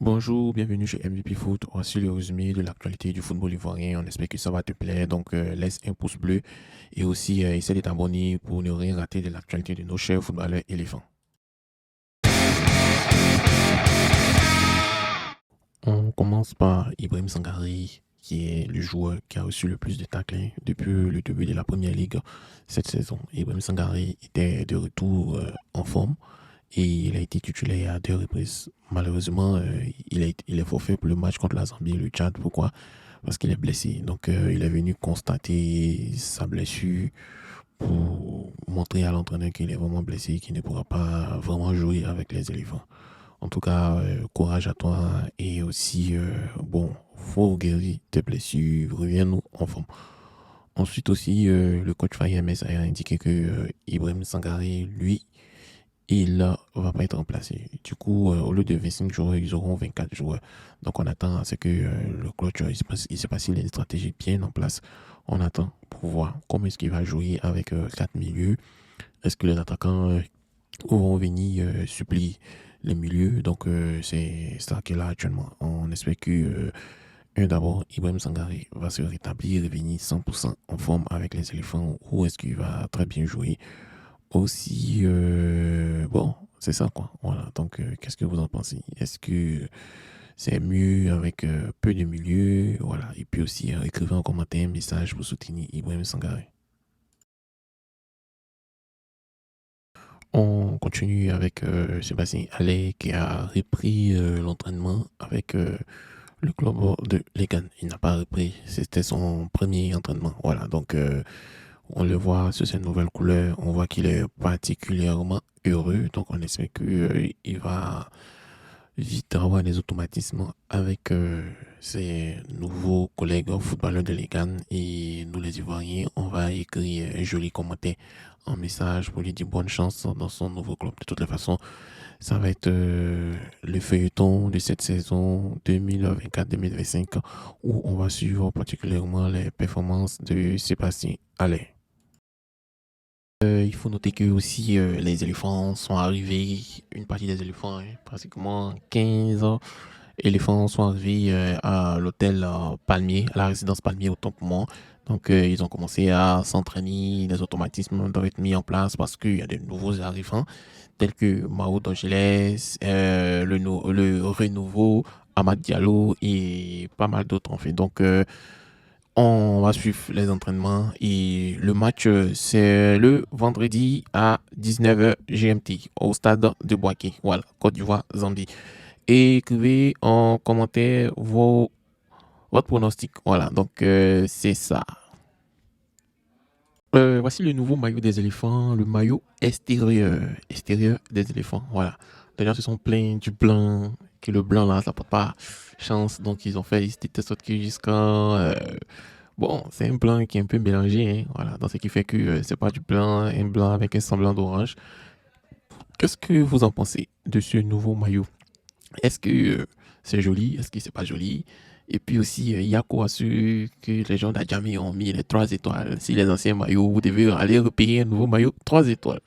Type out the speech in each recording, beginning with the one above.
Bonjour, bienvenue chez MVP Foot. Voici le résumé de l'actualité du football ivoirien. On espère que ça va te plaire. Donc, laisse un pouce bleu et aussi essaie de t'abonner pour ne rien rater de l'actualité de nos chers footballeurs éléphants. On commence par Ibrahim Sangari, qui est le joueur qui a reçu le plus de tacles depuis le début de la Première Ligue cette saison. Ibrahim Sangari était de retour en forme et il a été titulaire à 2 reprises. Malheureusement, il est forfait pour le match contre la Zambie et le Tchad. Pourquoi? Parce qu'il est blessé. Donc, il est venu constater sa blessure pour montrer à l'entraîneur qu'il est vraiment blessé, qu'il ne pourra pas vraiment jouer avec les éléphants. En tout cas, courage à toi et aussi, faut guérir tes blessures, reviens-nous en forme. Ensuite aussi, le coach Faye MS a indiqué que Ibrahim Sangare, lui, il va pas être remplacé. Du coup, au lieu de 25 joueurs, ils auront 24 joueurs. Donc, on attend à ce que le coach, il sait pas s'il a une stratégie bien en place. On attend pour voir comment est-ce qu'il va jouer avec 4 milieux. Est-ce que les attaquants vont venir supplier les milieux? Donc, c'est ça qu'il a actuellement. On espère que, d'abord, Ibrahim Sangare va se rétablir, revenir 100% en forme avec les éléphants, ou est-ce qu'il va très bien jouer? Aussi, c'est ça quoi. Voilà. Donc, qu'est-ce que vous en pensez? Est-ce que c'est mieux avec peu de milieux? Voilà. Et puis aussi, écrivez en commentaire un message pour soutenir Ibrahim Sangare. On continue avec Sébastien Allais qui a repris l'entraînement avec le club de Legan. Il n'a pas repris. C'était son premier entraînement. Voilà. Donc, on le voit sur ses nouvelles couleurs, on voit qu'il est particulièrement heureux. Donc, on espère qu'il va vite avoir des automatismes avec ses nouveaux collègues footballeurs de Legan. Et nous, les Ivoiriens, on va écrire un joli commentaire en message pour lui dire bonne chance dans son nouveau club. De toutes les façons, ça va être le feuilleton de cette saison 2024-2025 où on va suivre particulièrement les performances de Sébastien Allais. Il faut noter que aussi les éléphants sont arrivés, une partie des éléphants, pratiquement 15 éléphants sont arrivés à l'hôtel Palmier, à la résidence Palmier autant pour moi. Donc ils ont commencé à s'entraîner, des automatismes doivent être mis en place parce qu'il y a de nouveaux arrivants tels que Mao d'Angeles, le Renouveau, Amad Diallo et pas mal d'autres en fait. Donc on va suivre les entraînements et le match, c'est le vendredi à 19h GMT au stade de Boaké. Voilà, Côte d'Ivoire, Zambie. Et écrivez en commentaire votre pronostic. Voilà, donc c'est ça. Voici le nouveau maillot des éléphants, le maillot extérieur des éléphants. Voilà. D'ailleurs, ils se sont plaints du blanc, que le blanc là, ça porte pas chance. Donc, ils ont fait de sorte que jusqu'à bon, c'est un blanc qui est un peu mélangé, hein, voilà. Donc, ce qui fait que c'est pas du blanc, un blanc avec un semblant d'orange. Qu'est-ce que vous en pensez de ce nouveau maillot? Est-ce que c'est joli? Est-ce que c'est pas joli? Et puis aussi, il y a quoi sur que les gens d'Adjamé ont mis les 3 étoiles. Si les anciens maillots, vous devez aller repayer un nouveau maillot 3 étoiles.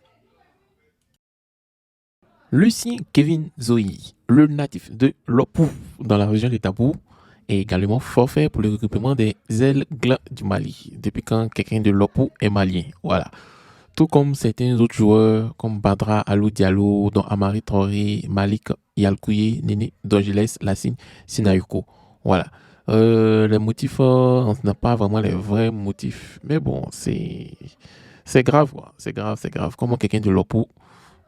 Lucien Kevin Zoï, le natif de Lopou, dans la région de Tabou, est également forfait pour le regroupement des Aigles du Mali, depuis quand quelqu'un de Lopou est malien. Voilà. Tout comme certains autres joueurs comme Badra Alou Diallo, dont Amari Traoré, Malik Yalkouye, Néné Dongeles, Lassine Sinayuko. Voilà. Les motifs, on n'a pas vraiment les vrais motifs. Mais bon, c'est grave, quoi. C'est grave, c'est grave. Comment quelqu'un de Lopou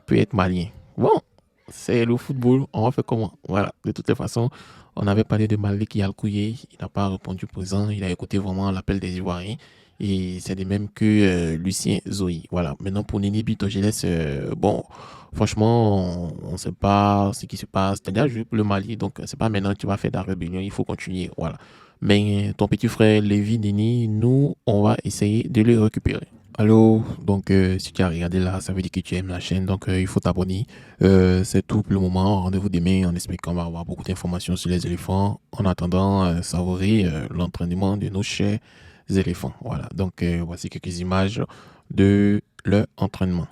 peut être malien? Bon, c'est le football, on va faire comment? Voilà, de toutes les façons, on avait parlé de Malik Yalkouye, il n'a pas répondu présent, il a écouté vraiment l'appel des Ivoiriens. Et c'est de même que Lucien Zoï. Voilà, maintenant pour Nini Bitogeles, bon, franchement, on ne sait pas ce qui se passe. Tu as déjà joué pour le Mali, donc c'est pas maintenant que tu vas faire de la rébellion, il faut continuer. Voilà. Mais ton petit frère Lévi Nini, nous, on va essayer de le récupérer. Allô, donc si tu as regardé là, ça veut dire que tu aimes la chaîne, donc il faut t'abonner. C'est tout pour le moment. Rendez-vous demain. On espère qu'on va avoir beaucoup d'informations sur les éléphants. En attendant, savourer l'entraînement de nos chers éléphants. Voilà, donc voici quelques images de leur entraînement.